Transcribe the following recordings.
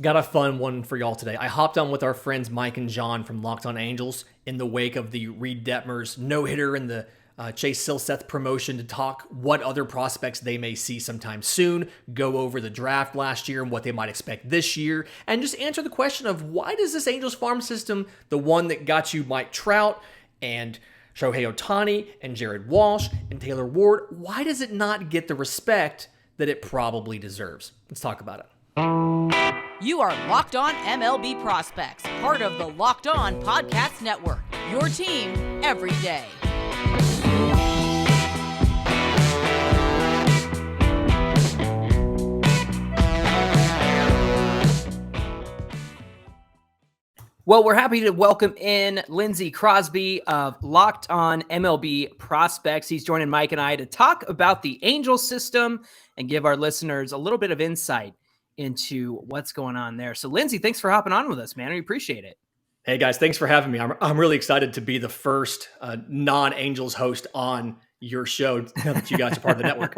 Got a fun one for y'all today. I hopped on with our friends Mike and John from Locked On Angels in the wake of the Reed Detmers no-hitter and the Chase Silseth promotion to talk what other prospects they may see sometime soon, go over the draft last year and what they might expect this year, and just answer the question of why does this Angels farm system, the one that got you Mike Trout and Shohei Ohtani and Jared Walsh and Taylor Ward, why does it not get the respect that it probably deserves? Let's talk about it. You are Locked On MLB Prospects, part of the Locked On Podcast Network, your team every day. Well, we're happy to welcome in Lindsey Crosby of Locked On MLB Prospects. He's joining Mike and I to talk about the Angels system and give our listeners a little bit of insight into what's going on there. So, Lindsey, thanks for hopping on with us, man. We appreciate it. Hey, guys, thanks for having me. I'm really excited to be the first non-Angels host on your show now that you guys are part of the network.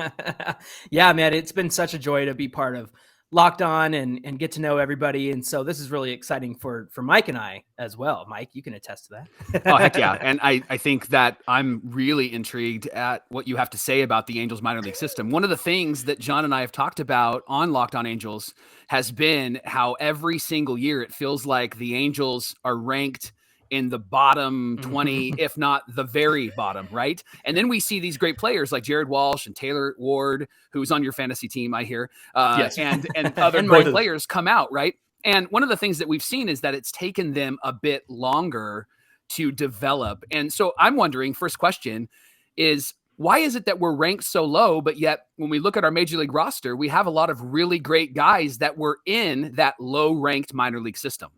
Yeah, man, it's been such a joy to be part of Locked On and get to know everybody. And so this is really exciting for Mike and I as well. Mike, you can attest to that. Oh, heck yeah. And I think that I'm really intrigued at what you have to say about the Angels minor league system. One of the things that John and I have talked about on Locked On Angels has been how every single year it feels like the Angels are ranked in the bottom 20, if not the very bottom, right? And then we see these great players like Jared Walsh and Taylor Ward, who's on your fantasy team, I hear, Yes. and other great players come out, right? And one of the things that we've seen is that it's taken them a bit longer to develop. And so I'm wondering, first question is, why is it that we're ranked so low, but yet when we look at our major league roster, we have a lot of really great guys that were in that low-ranked minor league system?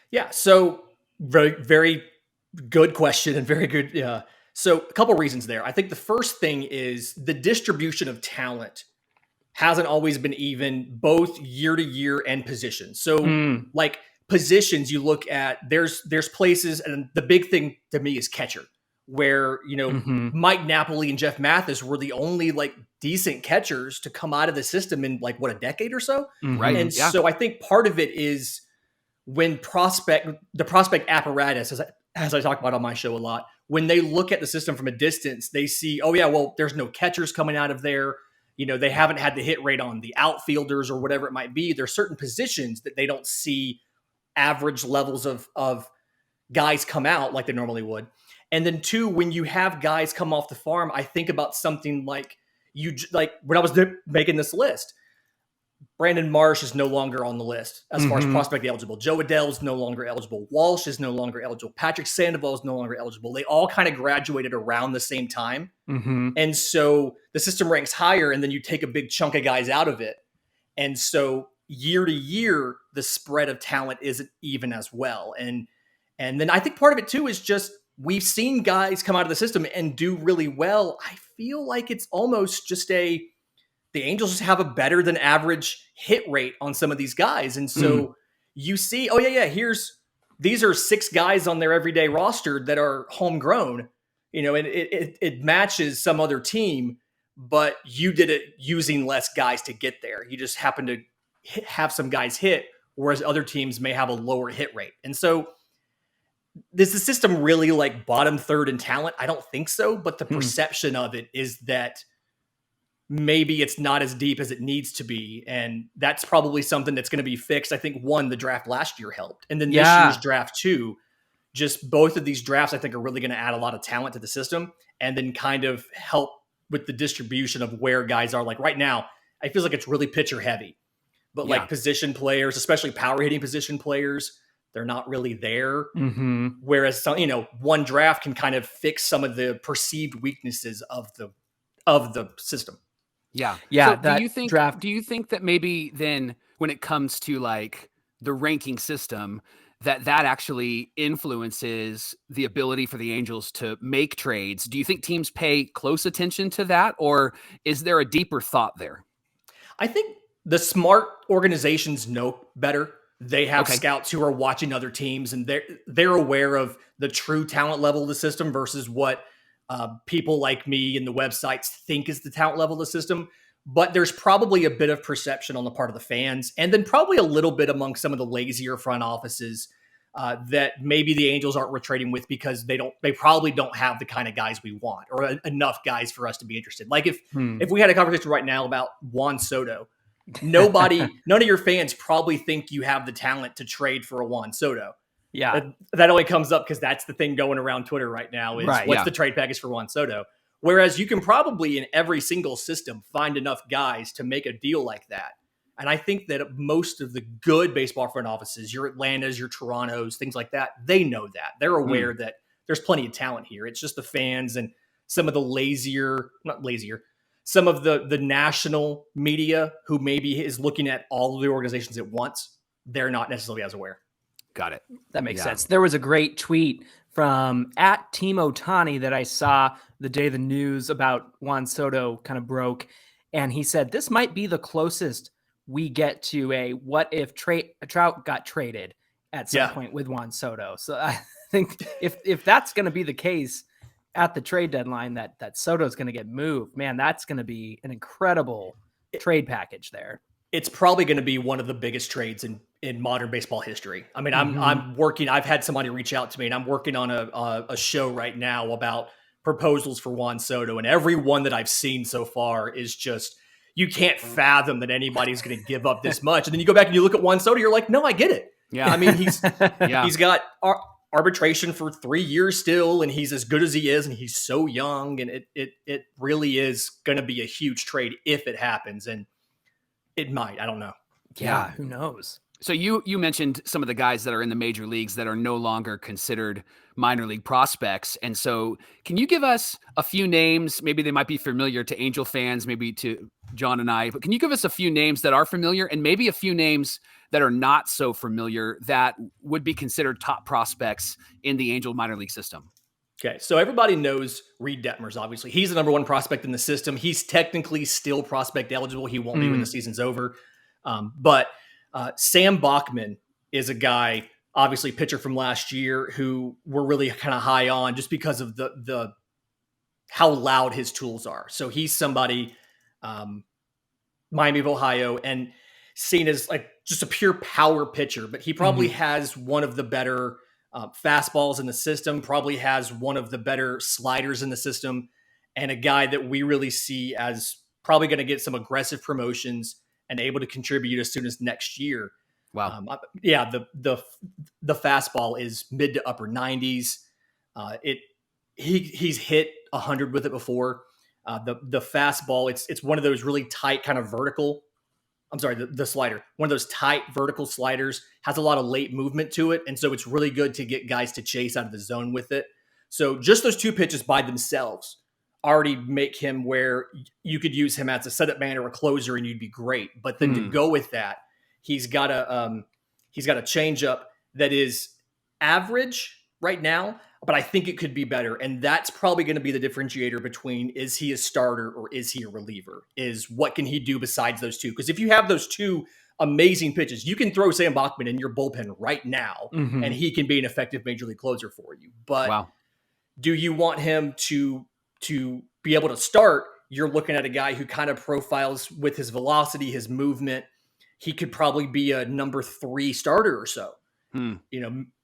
Yeah, so very, very good question and very good. So a couple reasons there. I think the first thing is the distribution of talent hasn't always been even, both year to year and position. So like positions, you look at, there's places, and the big thing to me is catcher, where, Mike Napoli and Jeff Mathis were the only like decent catchers to come out of the system in like a decade or so. Right. And so I think part of it is when the prospect apparatus, as I talk about on my show a lot, when they look at the system from a distance, they see, oh yeah, well, there's no catchers coming out of there. They haven't had the hit rate on the outfielders or whatever it might be. There's certain positions that they don't see average levels of guys come out like they normally would. And then two, when you have guys come off the farm, I think about something like when I was making this list, Brandon Marsh is no longer on the list as far as prospect eligible. Joe Adell is no longer eligible. Walsh is no longer eligible. Patrick Sandoval is no longer eligible. They all kind of graduated around the same time. And so the system ranks higher, and then you take a big chunk of guys out of it. And so year to year, the spread of talent isn't even as well. And then I think part of it too is just we've seen guys come out of the system and do really well. I feel like it's almost just the Angels just have a better than average hit rate on some of these guys. And so you see, these are 6 guys on their everyday roster that are homegrown, and it matches some other team, but you did it using less guys to get there. You just happen to have some guys hit, whereas other teams may have a lower hit rate. And so is the system really like bottom third in talent? I don't think so, but the perception of it is that maybe it's not as deep as it needs to be. And that's probably something that's going to be fixed. I think the draft last year helped. And then this year's draft too, just both of these drafts, I think are really going to add a lot of talent to the system and then kind of help with the distribution of where guys are. Like right now, I feel like it's really pitcher heavy, but like position players, especially power hitting position players, they're not really there. Whereas one draft can kind of fix some of the perceived weaknesses of the system. Yeah. Yeah. So do you think that maybe then when it comes to like the ranking system, that actually influences the ability for the Angels to make trades? Do you think teams pay close attention to that, or is there a deeper thought there? I think the smart organizations know better. They have scouts who are watching other teams, and they're aware of the true talent level of the system versus what people like me and the websites think is the talent level of the system. But there's probably a bit of perception on the part of the fans, and then probably a little bit among some of the lazier front offices that maybe the Angels aren't retrading with because they probably don't have the kind of guys we want or enough guys for us to be interested. Like if we had a conversation right now about Juan Soto, none of your fans probably think you have the talent to trade for a Juan Soto. Yeah. That only comes up because that's the thing going around Twitter right now is what's the trade package for Juan Soto? Whereas you can probably in every single system find enough guys to make a deal like that. And I think that most of the good baseball front offices, your Atlantas, your Torontos, things like that, they know that. They're aware that there's plenty of talent here. It's just the fans and some of the some of the national media who maybe is looking at all of the organizations at once. They're not necessarily as aware. Got it. That makes sense. There was a great tweet from @Team Otani that I saw the day the news about Juan Soto kind of broke. And he said, this might be the closest we get to a what if Trout got traded at some point with Juan Soto. So I think if that's going to be the case at the trade deadline, that Soto's going to get moved, man, that's going to be an incredible trade package there. It's probably going to be one of the biggest trades in modern baseball history. I mean, I've had somebody reach out to me and I'm working on a show right now about proposals for Juan Soto. And every one that I've seen so far is just, you can't fathom that anybody's going to give up this much. And then you go back and you look at Juan Soto, you're like, no, I get it. Yeah. I mean, he's got arbitration for 3 years still, and he's as good as he is, and he's so young. And it really is going to be a huge trade if it happens. And it might, I don't know. Yeah. Who knows? So you mentioned some of the guys that are in the major leagues that are no longer considered minor league prospects. And so can you give us a few names? Maybe they might be familiar to Angel fans, maybe to John and I, but can you give us a few names that are familiar and maybe a few names that are not so familiar that would be considered top prospects in the Angel minor league system? Okay, so everybody knows Reed Detmers, obviously. He's the number one prospect in the system. He's technically still prospect eligible. He won't be when the season's over. But Sam Bachman is a guy, obviously pitcher from last year, who we're really kind of high on just because of the how loud his tools are. So he's somebody, Miami of Ohio, and seen as like just a pure power pitcher, but he probably has one of the better fastballs in the system, probably has one of the better sliders in the system, and a guy that we really see as probably going to get some aggressive promotions and able to contribute as soon as next year. Wow. The fastball is mid to upper 90s. He's hit 100 with it before. The fastball, it's one of those really tight kind of vertical. I'm sorry, the slider, one of those tight vertical sliders, has a lot of late movement to it. And so it's really good to get guys to chase out of the zone with it. So just those two pitches by themselves already make him where you could use him as a setup man or a closer and you'd be great. But then to go with that, he's got a changeup that is average right now, but I think it could be better. And that's probably going to be the differentiator between, is he a starter or is he a reliever? Is what can he do besides those two? Because if you have those two amazing pitches, you can throw Sam Bachman in your bullpen right now and he can be an effective major league closer for you. But do you want him to be able to start? You're looking at a guy who kind of profiles with his velocity, his movement. He could probably be a number 3 starter or so.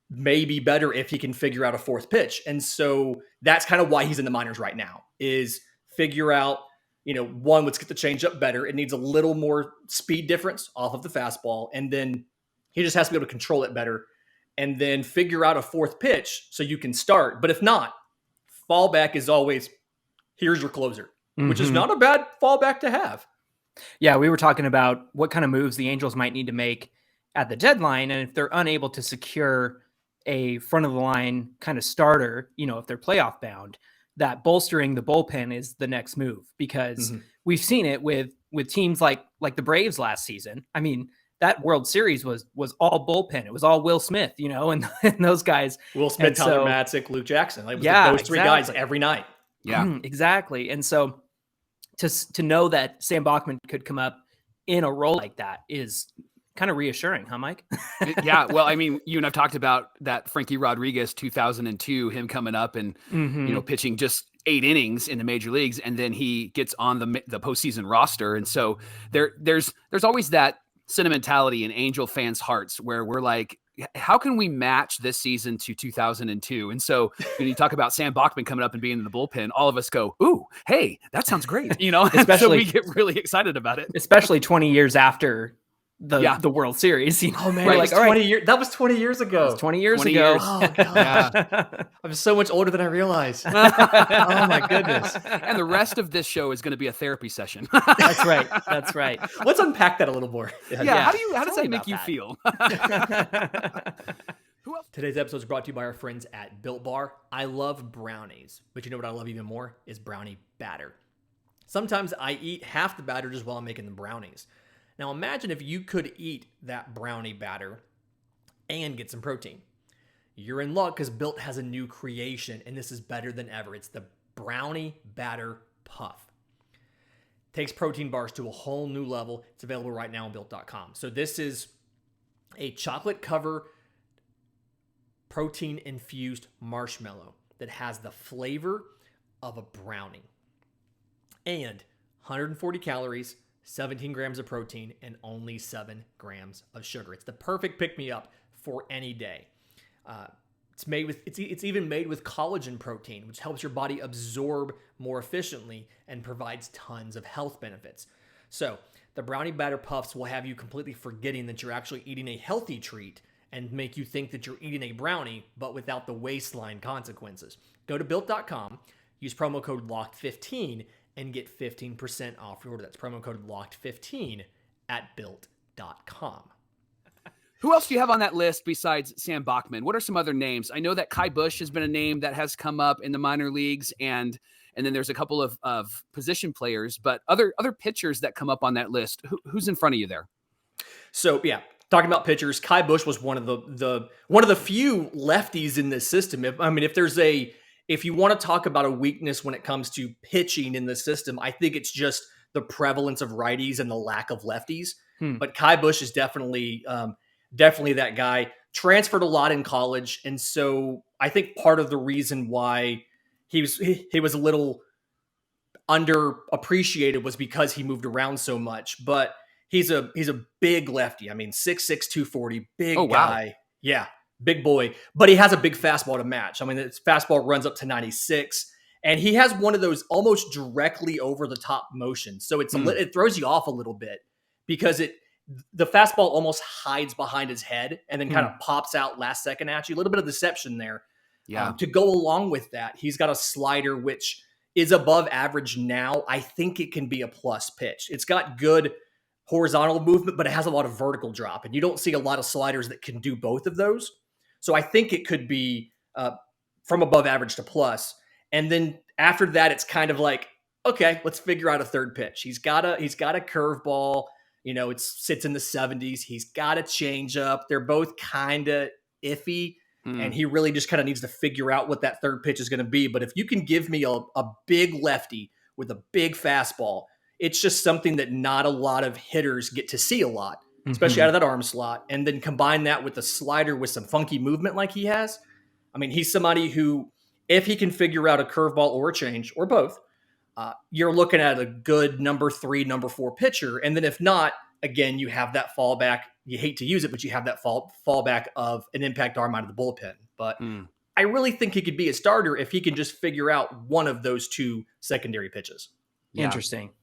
Maybe better if he can figure out a fourth pitch. And so that's kind of why he's in the minors right now, is figure out, one, let's get the changeup better. It needs a little more speed difference off of the fastball. And then he just has to be able to control it better. And then figure out a fourth pitch so you can start. But if not, fallback is always, here's your closer, which is not a bad fallback to have. Yeah, we were talking about what kind of moves the Angels might need to make at the deadline. And if they're unable to secure a front of the line kind of starter, if they're playoff bound, that bolstering the bullpen is the next move, because we've seen it with teams like the Braves last season. I mean, that World Series was all bullpen. It was all Will Smith, and those guys. Will Smith, Tyler Matzik, Luke Jackson. It was those three guys every night. Yeah, exactly. And so to know that Sam Bachman could come up in a role like that is kind of reassuring, huh, Mike? Yeah. Well, I mean, you and I've talked about that Frankie Rodriguez 2002, him coming up and, pitching just 8 innings in the major leagues, and then he gets on the postseason roster. And so there's always that sentimentality in Angel fans' hearts where we're like, how can we match this season to 2002? And so when you talk about Sam Bachman coming up and being in the bullpen, all of us go, ooh, hey, that sounds great. Especially so we get really excited about it. Especially 20 years after the World Series. Oh man, right. Like 20 years. That was 20 years ago. 20 years ago. Oh god. Yeah. I'm so much older than I realized. Oh my goodness. And the rest of this show is going to be a therapy session. That's right. That's right. Let's unpack that a little more. Yeah. How does that make you feel? Who else? Today's episode is brought to you by our friends at Built Bar. I love brownies, but you know what I love even more is brownie batter. Sometimes I eat half the batter just while I'm making the brownies. Now imagine if you could eat that brownie batter and get some protein. You're in luck because Built has a new creation, and this is better than ever. It's the Brownie Batter Puff. Takes protein bars to a whole new level. It's available right now on Built.com. So this is a chocolate cover protein-infused marshmallow that has the flavor of a brownie. And 140 calories, 17 grams of protein, and only 7 grams of sugar. It's the perfect pick-me-up for any day. It's even made with collagen protein, which helps your body absorb more efficiently and provides tons of health benefits. So the Brownie Batter Puffs will have you completely forgetting that you're actually eating a healthy treat and make you think that you're eating a brownie, but without the waistline consequences. Go to Built.com, use promo code LOCKED15, and get 15% off your order. That's promo code LOCKED15 at Built.com. Who else do you have on that list besides Sam Bachman? What are some other names? I know that Kai Bush has been a name that has come up in the minor leagues, and then there's a couple of position players, but other pitchers that come up on that list. Who's in front of you there? So yeah, talking about pitchers, Kai Bush was one of the few lefties in this system. If you want to talk about a weakness when it comes to pitching in the system, I think it's just the prevalence of righties and the lack of lefties. But Kai Bush is definitely that guy. Transferred a lot in college, and so I think part of the reason why he was a little underappreciated was because he moved around so much. But he's a big lefty. I mean, 6'6", 240, big guy. Wow. Yeah. Big boy, but he has a big fastball to match. I mean, his fastball runs up to 96, and he has one of those almost directly over the top motions. So it throws you off a little bit because the fastball almost hides behind his head and then kind of pops out last second at you. A little bit of deception there. Yeah. To go along with that, he's got a slider which is above average now. I think it can be a plus pitch. It's got good horizontal movement, but it has a lot of vertical drop, and you don't see a lot of sliders that can do both of those. So I think it could be from above average to plus. And then after that, it's kind of like, okay, let's figure out a third pitch. He's got a curveball, it sits in the 70s. He's got a changeup. They're both kind of iffy, and he really just kind of needs to figure out what that third pitch is going to be. But if you can give me a big lefty with a big fastball, it's just something that not a lot of hitters get to see a lot, especially out of that arm slot. And then combine that with a slider with some funky movement like he has. I mean, he's somebody who, if he can figure out a curveball or a change or both, you're looking at a good number 3, number 4 pitcher. And then if not, again, you have that fallback. You hate to use it, but you have that fallback of an impact arm out of the bullpen. But I really think he could be a starter if he can just figure out one of those 2 secondary pitches. Yeah.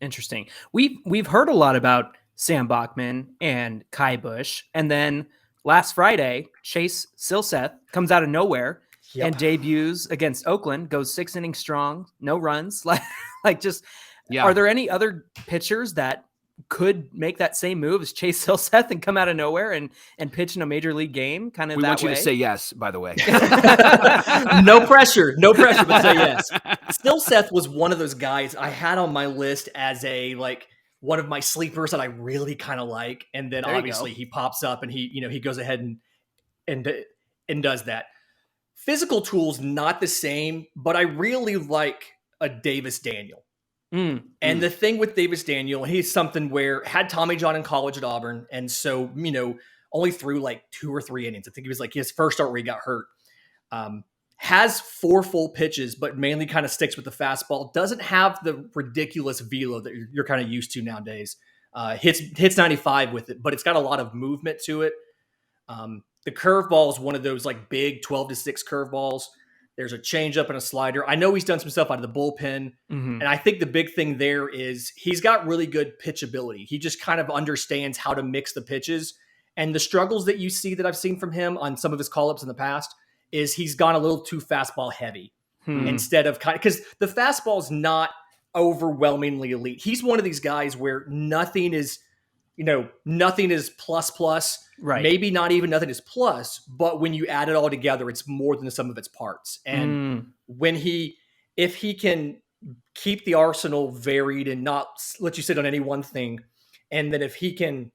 Interesting. We've heard a lot about Sam Bachman and Kai Bush. And then last Friday, Chase Silseth comes out of nowhere and debuts against Oakland, goes 6 innings strong, no runs. Are there any other pitchers that could make that same move as Chase Silseth and come out of nowhere and pitch in a major league game? We want you to say yes, by the way. No pressure, but say yes. Silseth was one of those guys I had on my list as one of my sleepers that I really kind of like. And then obviously he pops up and he goes ahead and does that. Physical tools, not the same, but I really like a Davis Daniel. And the thing with Davis Daniel, he's something where had Tommy John in college at Auburn. And so, only threw 2 or 3 innings. I think he was his first start where he got hurt. has 4 full pitches, but mainly kind of sticks with the fastball. Doesn't have the ridiculous velo that you're kind of used to nowadays. Hits 95 with it, but it's got a lot of movement to it. The curveball is one of those like big 12-6 curveballs. There's a changeup and a slider. I know he's done some stuff out of the bullpen. And I think the big thing there is he's got really good pitchability. He just kind of understands how to mix the pitches. And the struggles that you see that I've seen from him on some of his call-ups in the past is he's gone a little too fastball heavy instead of because the fastball is not overwhelmingly elite. He's one of these guys where nothing is plus, right? Maybe not even nothing is plus, but when you add it all together, it's more than the sum of its parts. And if he can keep the arsenal varied and not let you sit on any one thing, and then if he can,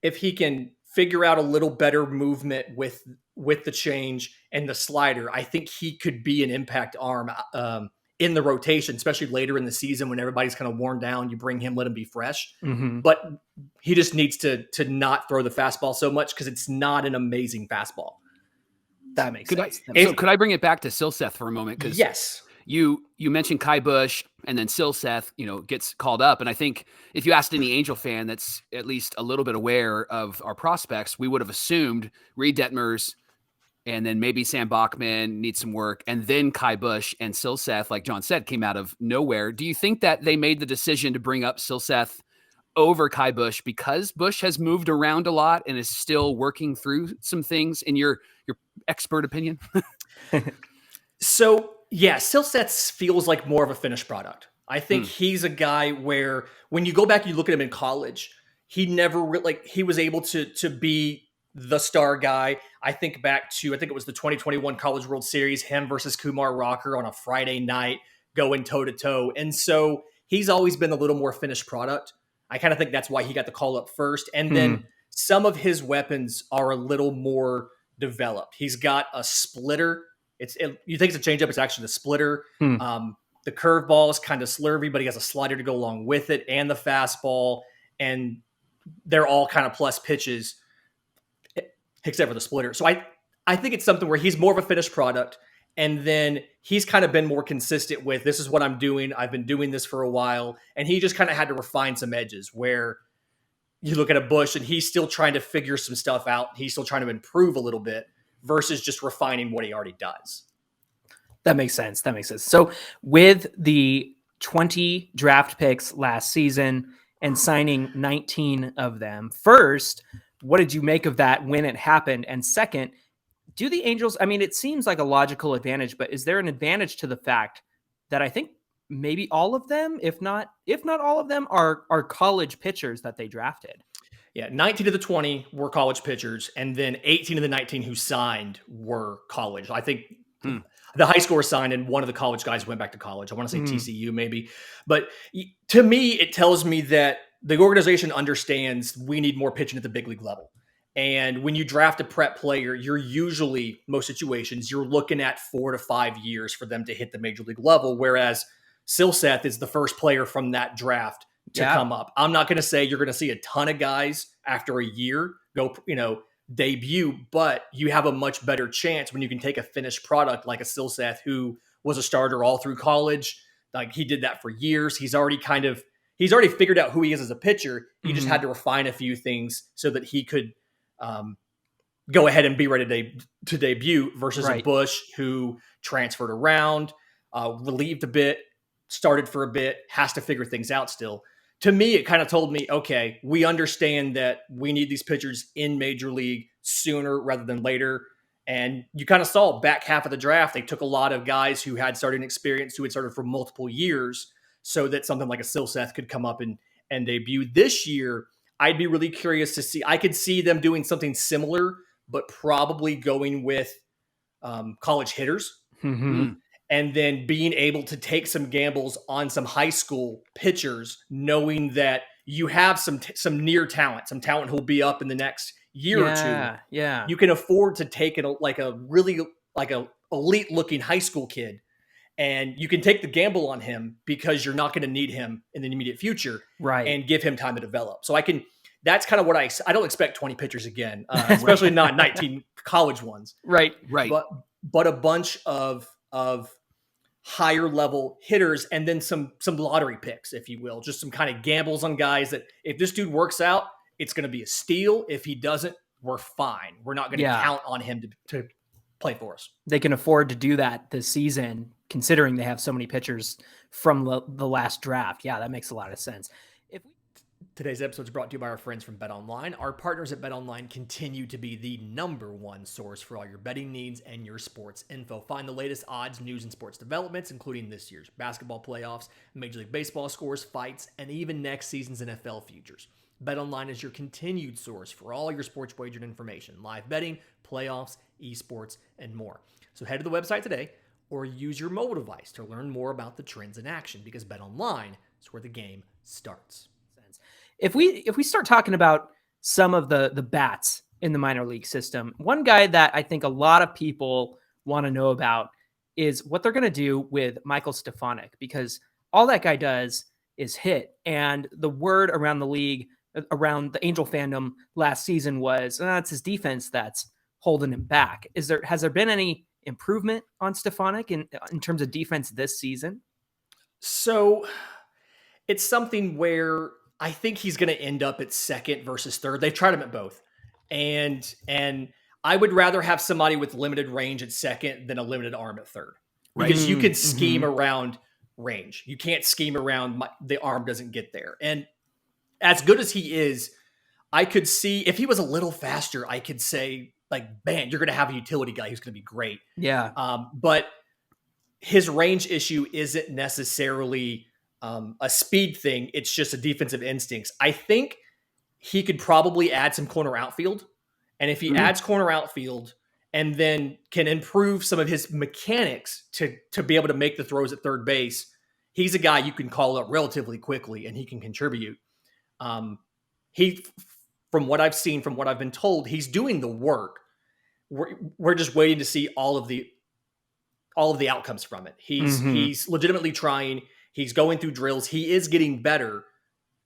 if he can figure out a little better movement with the change and the slider, I think he could be an impact arm in the rotation, especially later in the season when everybody's kind of worn down. You bring him, let him be fresh. But he just needs to not throw the fastball so much because it's not an amazing fastball. That makes sense. Could I bring it back to Silseth for a moment? Because yes. You mentioned Kai Busch and then Silseth, gets called up. And I think if you asked any Angel fan that's at least a little bit aware of our prospects, we would have assumed Reed Detmers and then maybe Sam Bachman needs some work. And then Kai Busch and Silseth, like John said, came out of nowhere. Do you think that they made the decision to bring up Silseth over Kai Busch because Busch has moved around a lot and is still working through some things, in your expert opinion? So, yeah, Silseth feels like more of a finished product. I think he's a guy where when you go back and you look at him in college, he never really, he was able to be the star guy. I think back to, I think it was the 2021 College World Series, him versus Kumar Rocker on a Friday night going toe to toe. And so he's always been a little more finished product. I kind of think that's why he got the call up first. And then some of his weapons are a little more developed. He's got a splitter. You think it's a changeup, it's actually the splitter. The curveball is kind of slurvy, but he has a slider to go along with it and the fastball. And they're all kind of plus pitches, except for the splitter. So I think it's something where he's more of a finished product. And then he's kind of been more consistent with, this is what I'm doing. I've been doing this for a while. And he just kind of had to refine some edges where you look at a Busch and he's still trying to figure some stuff out. He's still trying to improve a little bit versus just refining what he already does. That makes sense. So with the 20 draft picks last season and signing 19 of them, first, what did you make of that when it happened? And second, do the Angels, I mean, it seems like a logical advantage, but is there an advantage to the fact that I think maybe all of them, if not all of them, are college pitchers that they drafted? Yeah, 19 of the 20 were college pitchers, and then 18 of the 19 who signed were college. I think the high score signed, and one of the college guys went back to college. I want to say TCU maybe. But to me, it tells me that the organization understands we need more pitching at the big league level. And when you draft a prep player, you're usually, most situations, you're looking at 4 to 5 years for them to hit the major league level, whereas Silseth is the first player from that draft to come up. I'm not going to say you're going to see a ton of guys after a year go, debut, but you have a much better chance when you can take a finished product like a Silseth who was a starter all through college. Like he did that for years. He's already figured out who he is as a pitcher. He just had to refine a few things so that he could go ahead and be ready to debut versus a Busch who transferred around, relieved a bit, started for a bit, has to figure things out still. To me, it kind of told me, okay, we understand that we need these pitchers in major league sooner rather than later. And you kind of saw back half of the draft, they took a lot of guys who had starting experience, who had started for multiple years, so that something like a Silseth could come up and debut. This year, I'd be really curious to see. I could see them doing something similar, but probably going with college hitters. And then being able to take some gambles on some high school pitchers, knowing that you have some near talent, some talent who'll be up in the next year or two. Yeah, you can afford to take it like a elite looking high school kid, and you can take the gamble on him because you're not going to need him in the immediate future, and give him time to develop. So that's kind of what I don't expect 20 pitchers again, especially not 19 college ones. Right. but a bunch of higher level hitters, and then some lottery picks, if you will, just some kind of gambles on guys that if this dude works out, it's going to be a steal. If he doesn't, we're fine. We're not going to count on him to play for us. They can afford to do that this season, considering they have so many pitchers from the last draft. Yeah, that makes a lot of sense. Today's episode is brought to you by our friends from BetOnline. Our partners at BetOnline continue to be the #1 source for all your betting needs and your sports info. Find the latest odds, news, and sports developments, including this year's basketball playoffs, Major League Baseball scores, fights, and even next season's NFL futures. BetOnline is your continued source for all your sports wagering information, live betting, playoffs, esports, and more. So head to the website today or use your mobile device to learn more about the trends in action, because BetOnline is where the game starts. If we start talking about some of the bats in the minor league system, one guy that I think a lot of people want to know about is what they're going to do with Michael Stefanik, because all that guy does is hit. And the word around the league, around the Angel fandom last season was, it's his defense that's holding him back. Has there been any improvement on Stefanik in terms of defense this season? So it's something where I think he's going to end up at second versus third. They've tried him at both. And I would rather have somebody with limited range at second than a limited arm at third. Because you can scheme around range. You can't scheme around the arm doesn't get there. And as good as he is, I could see if he was a little faster, I could say, like, man, you're going to have a utility guy who's going to be great. Yeah. But his range issue isn't necessarily a speed thing. It's just a defensive instincts. I think he could probably add some corner outfield. And if he adds corner outfield and then can improve some of his mechanics to be able to make the throws at third base, he's a guy you can call up relatively quickly and he can contribute. From what I've seen, from what I've been told, he's doing the work. We're just waiting to see all of the outcomes from it. He's legitimately trying. He's going through drills. He is getting better.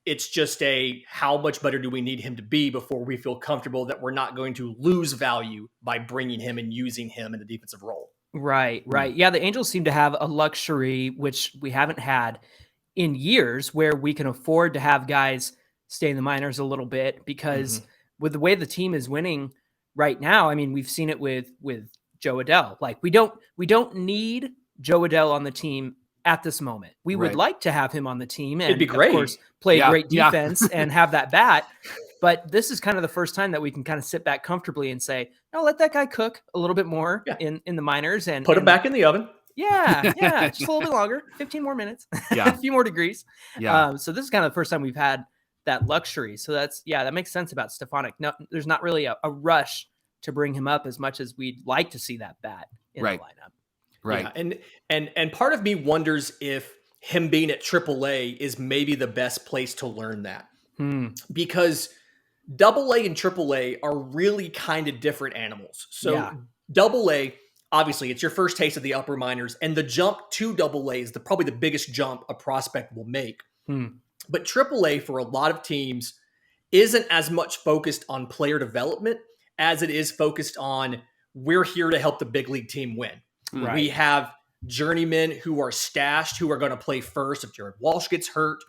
It's just how much better do we need him to be before we feel comfortable that we're not going to lose value by bringing him and using him in a defensive role. Right. Yeah, the Angels seem to have a luxury, which we haven't had in years, where we can afford to have guys stay in the minors a little bit, because with the way the team is winning right now, I mean, we've seen it with Joe Adell. Like, we don't need Joe Adell on the team at this moment. We would like to have him on the team and, it'd be great. Of course, play great defense and have that bat. But this is kind of the first time that we can kind of sit back comfortably and say, no, let that guy cook a little bit more in the minors and put him back in the oven. Yeah, just a little bit longer, 15 more minutes, a few more degrees. Yeah. So this is kind of the first time we've had that luxury. So that makes sense about Stefanik. No, there's not really a rush to bring him up as much as we'd like to see that bat in the lineup. Right. Yeah, and part of me wonders if him being at AAA is maybe the best place to learn that. Because AA and AAA are really kind of different animals. So AA, obviously, it's your first taste of the upper minors, and the jump to AA is probably the biggest jump a prospect will make. But AAA, for a lot of teams, isn't as much focused on player development as it is focused on, we're here to help the big league team win. Right. We have journeymen who are stashed, who are going to play first if Jared Walsh gets hurt.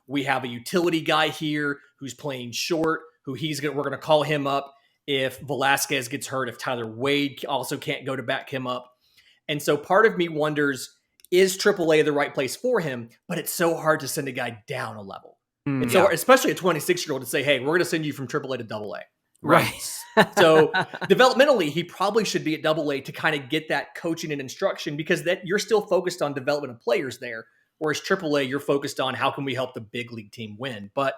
We have a utility guy here who's playing short, we're going to call him up if Velasquez gets hurt, if Tyler Wade also can't go to back him up. And so part of me wonders, is AAA the right place for him? But it's so hard to send a guy down a level. And so, especially a 26-year-old, to say, hey, we're going to send you from AAA to AA. Right. So developmentally, he probably should be at AA to kind of get that coaching and instruction, because that you're still focused on development of players there. Whereas AAA, you're focused on how can we help the big league team win. But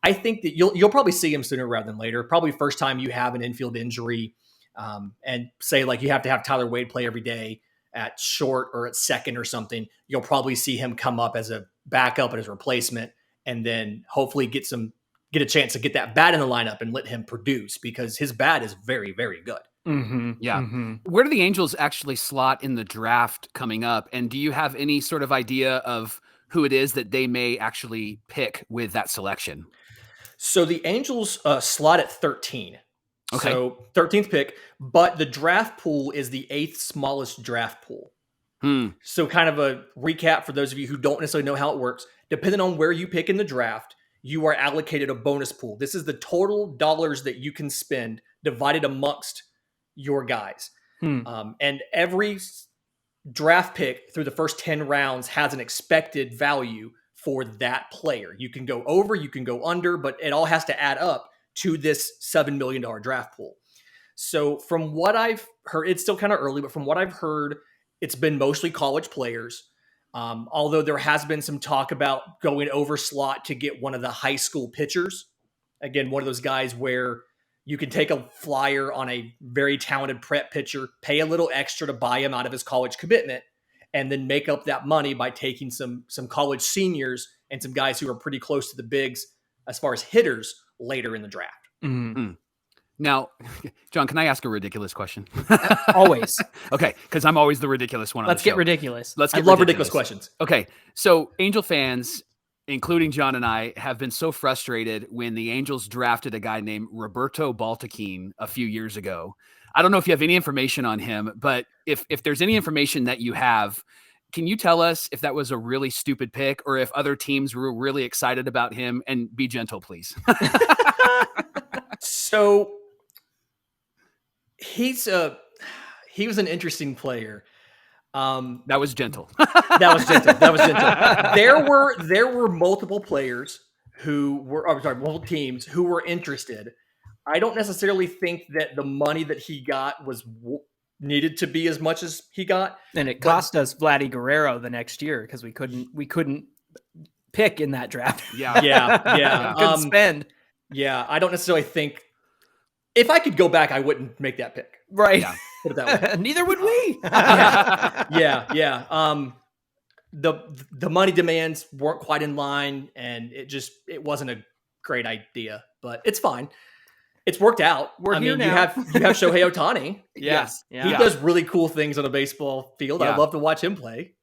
I think that you'll probably see him sooner rather than later. Probably first time you have an infield injury, and say like you have to have Tyler Wade play every day at short or at second or something, you'll probably see him come up as a backup and as a replacement, and then hopefully get a chance to get that bat in the lineup and let him produce, because his bat is very, very good. Where do the Angels actually slot in the draft coming up? And do you have any sort of idea of who it is that they may actually pick with that selection? So the Angels slot at 13. Okay. So 13th pick, but the draft pool is the 8th smallest draft pool. So kind of a recap for those of you who don't necessarily know how it works. Depending on where you pick in the draft, you are allocated a bonus pool. This is the total dollars that you can spend divided amongst your guys. And every draft pick through the first 10 rounds has an expected value for that player. You can go over, you can go under, but it all has to add up to this $7 million draft pool. So from what I've heard, it's still kind of early, but from what I've heard, it's been mostly college players. Although there has been some talk about going over slot to get one of the high school pitchers. Again, one of those guys where you can take a flyer on a very talented prep pitcher, pay a little extra to buy him out of his college commitment, and then make up that money by taking some college seniors and some guys who are pretty close to the bigs as far as hitters later in the draft. Now, John, can I ask a ridiculous question? Always. Okay, because I'm always the ridiculous one on Let's the show. get ridiculous. I love ridiculous questions. Okay, so Angel fans, including John and I, have been so frustrated when the Angels drafted a guy named Roberto Baltaquin a few years ago. I don't know if you have any information on him, but if there's any information that you have, can you tell us if that was a really stupid pick or if other teams were really excited about him? And be gentle, please. So he was an interesting player. That was gentle. That was gentle. There were multiple players multiple teams who were interested. I don't necessarily think that the money that he got was needed to be as much as he got. And it cost us Vladdy Guerrero the next year because we couldn't pick in that draft. Yeah. Couldn't spend. Yeah, I don't necessarily think if I could go back, I wouldn't make that pick. Right. Yeah, put it that way. Neither would we. Yeah. The money demands weren't quite in line, and it wasn't a great idea, but it's fine. It's worked out. We're here now. You have Shohei Ohtani. Yes. He does really cool things on a baseball field. Yeah. I love to watch him play.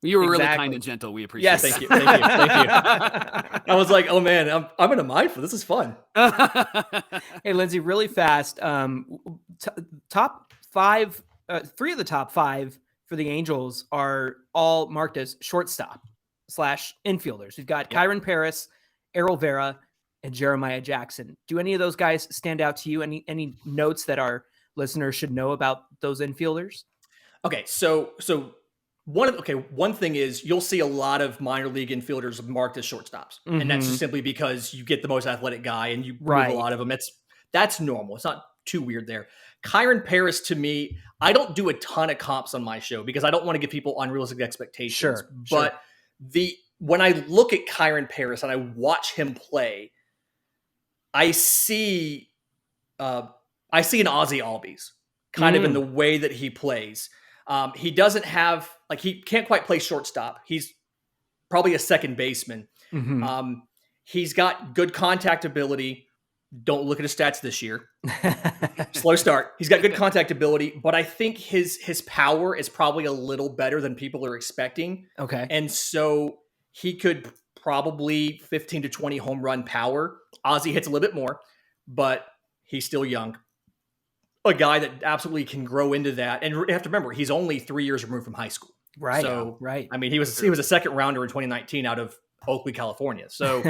You were really kind and gentle. We appreciate it. Thank you. I was like, oh man, I'm in a mind for this. Is fun. Hey, Lindsay, really fast. Top five, 3 of the top 5 for the Angels are all marked as shortstop / infielders. We've got Kyron Paris, Errol Vera, and Jeremiah Jackson. Do any of those guys stand out to you? Any notes that our listeners should know about those infielders? Okay, so one thing is you'll see a lot of minor league infielders marked as shortstops, and that's just simply because you get the most athletic guy and you move a lot of them. That's normal. It's not too weird there. Kyron Paris, to me, I don't do a ton of comps on my show because I don't want to give people unrealistic expectations. But when I look at Kyron Paris and I watch him play, I see an Ozzie Albies kind of in the way that he plays. He doesn't have, he can't quite play shortstop. He's probably a second baseman. He's got good contact ability. Don't look at his stats this year. Slow start. He's got good contact ability, but I think his power is probably a little better than people are expecting. Okay. And so he could probably 15 to 20 home run power. Ozzie hits a little bit more, but he's still young. A guy that absolutely can grow into that. And you have to remember, he's only 3 years removed from high school. Right. So, right. I mean, he was a second rounder in 2019 out of Oakley, California. So,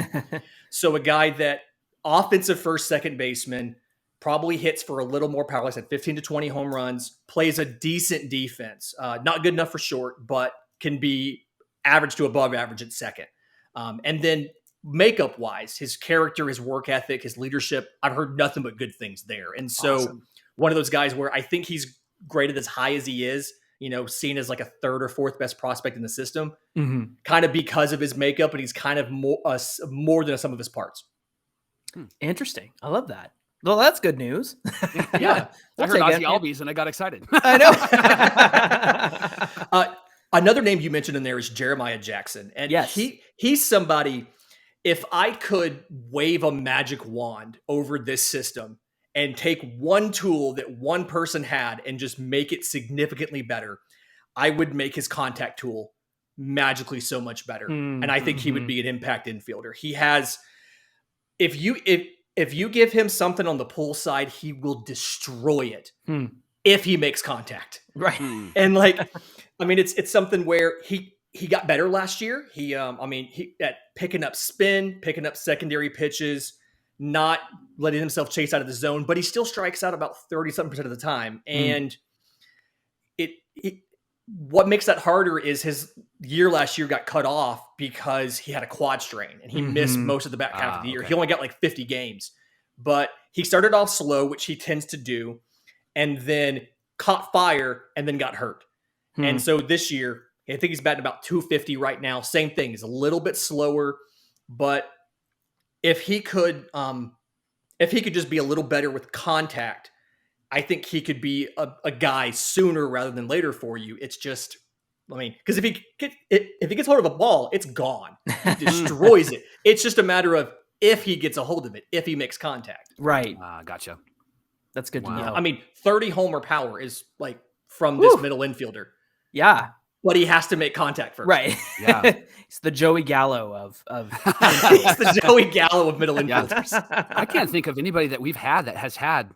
so a guy that offensive first, second baseman, probably hits for a little more power. Like I said, 15 to 20 home runs, plays a decent defense. Not good enough for short, but can be average to above average at second. And then makeup wise, his character, his work ethic, his leadership, I've heard nothing but good things there. And so one of those guys where I think he's graded as high as he is, seen as like a 3rd or 4th best prospect in the system, kind of because of his makeup, and he's kind of more than some of his parts. Interesting. I love that. Well, that's good news. Yeah. I heard Ozzie Albies and I got excited. I know. Another name you mentioned in there is Jeremiah Jackson. And he's somebody, if I could wave a magic wand over this system and take one tool that one person had and just make it significantly better, I would make his contact tool magically so much better. And I think he would be an impact infielder. He has, if if you give him something on the pull side, he will destroy it if he makes contact. Right. And like, I mean, it's something where he got better last year. He at picking up spin, picking up secondary pitches, not letting himself chase out of the zone, but he still strikes out about 30-something% of the time. And what makes that harder is his year last year got cut off because he had a quad strain and he missed most of the back half of the year. Okay. He only got like 50 games, but he started off slow, which he tends to do, and then caught fire and then got hurt. And so this year, I think he's batting about 250 right now. Same thing. He's a little bit slower, but if he could just be a little better with contact, I think he could be a guy sooner rather than later for you. It's just, I mean, because if he gets hold of a ball, it's gone. He destroys it. It's just a matter of if he gets a hold of it, if he makes contact. Right. Gotcha. That's good to know. I mean, 30 homer power is like from this middle infielder. Yeah. But he has to make contact first. Right. Yeah. It's the Joey Gallo of It's the Joey Gallo of middle infielders. I can't think of anybody that we've had that has had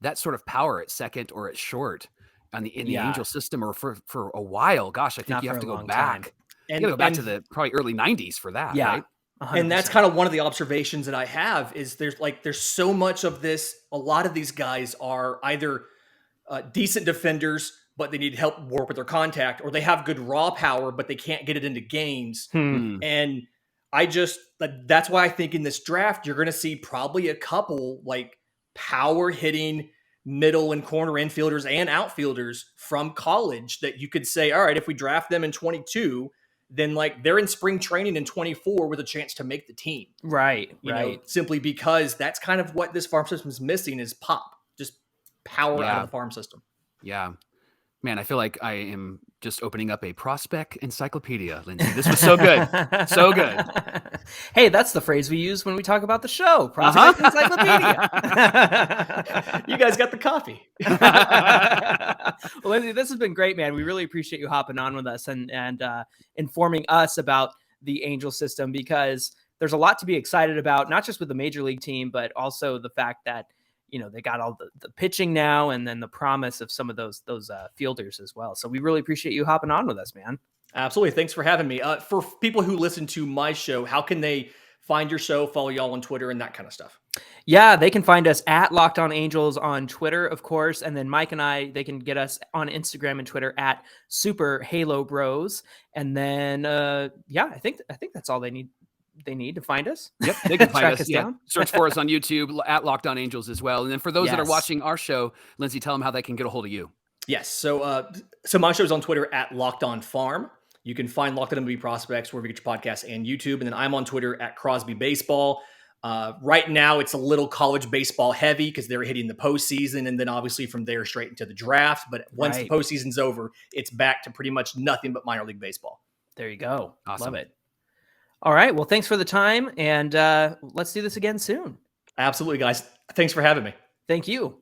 that sort of power at second or at short in the Angel system or for a while. Gosh, I think you have to go back. You got to go back to the probably early 90s for that. Yeah. Right? 100%. And that's kind of one of the observations that I have is there's so much of this. A lot of these guys are either decent defenders, but they need help work with their contact, or they have good raw power, but they can't get it into games. And that's why I think in this draft, you're going to see probably a couple like power hitting middle and corner infielders and outfielders from college that you could say, all right, if we draft them in 22, then like they're in spring training in 24 with a chance to make the team. Right. You know, simply because that's kind of what this farm system is missing is pop, just power out of the farm system. Yeah. Man, I feel like I am just opening up a prospect encyclopedia, Lindsay. This was so good. So good. Hey, that's the phrase we use when we talk about the show. Prospect encyclopedia. You guys got the coffee. Well, Lindsay, this has been great, man. We really appreciate you hopping on with us and informing us about the Angel system, because there's a lot to be excited about, not just with the major league team, but also the fact that they got all the pitching now, and then the promise of some of those fielders as well. So we really appreciate you hopping on with us, man. Absolutely. Thanks for having me. For people who listen to my show, how can they find your show, follow y'all on Twitter and that kind of stuff? Yeah, they can find us at Locked On Angels on Twitter, of course. And then Mike and I, they can get us on Instagram and Twitter at Super Halo Bros. And then, I think that's all they need to find us. Yep, they can find us. Down. Search for us on YouTube at Locked On Angels as well. And then for those that are watching our show, Lindsay, tell them how they can get a hold of you. Yes. So my show is on Twitter at Locked On Farm. You can find Locked On MLB Prospects wherever you get your podcasts and YouTube. And then I'm on Twitter at Crosby Baseball. Right now, it's a little college baseball heavy because they're hitting the postseason, and then obviously from there straight into the draft. But once the postseason's over, it's back to pretty much nothing but minor league baseball. There you go. Awesome. Love it. All right. Well, thanks for the time, and let's do this again soon. Absolutely, guys. Thanks for having me. Thank you.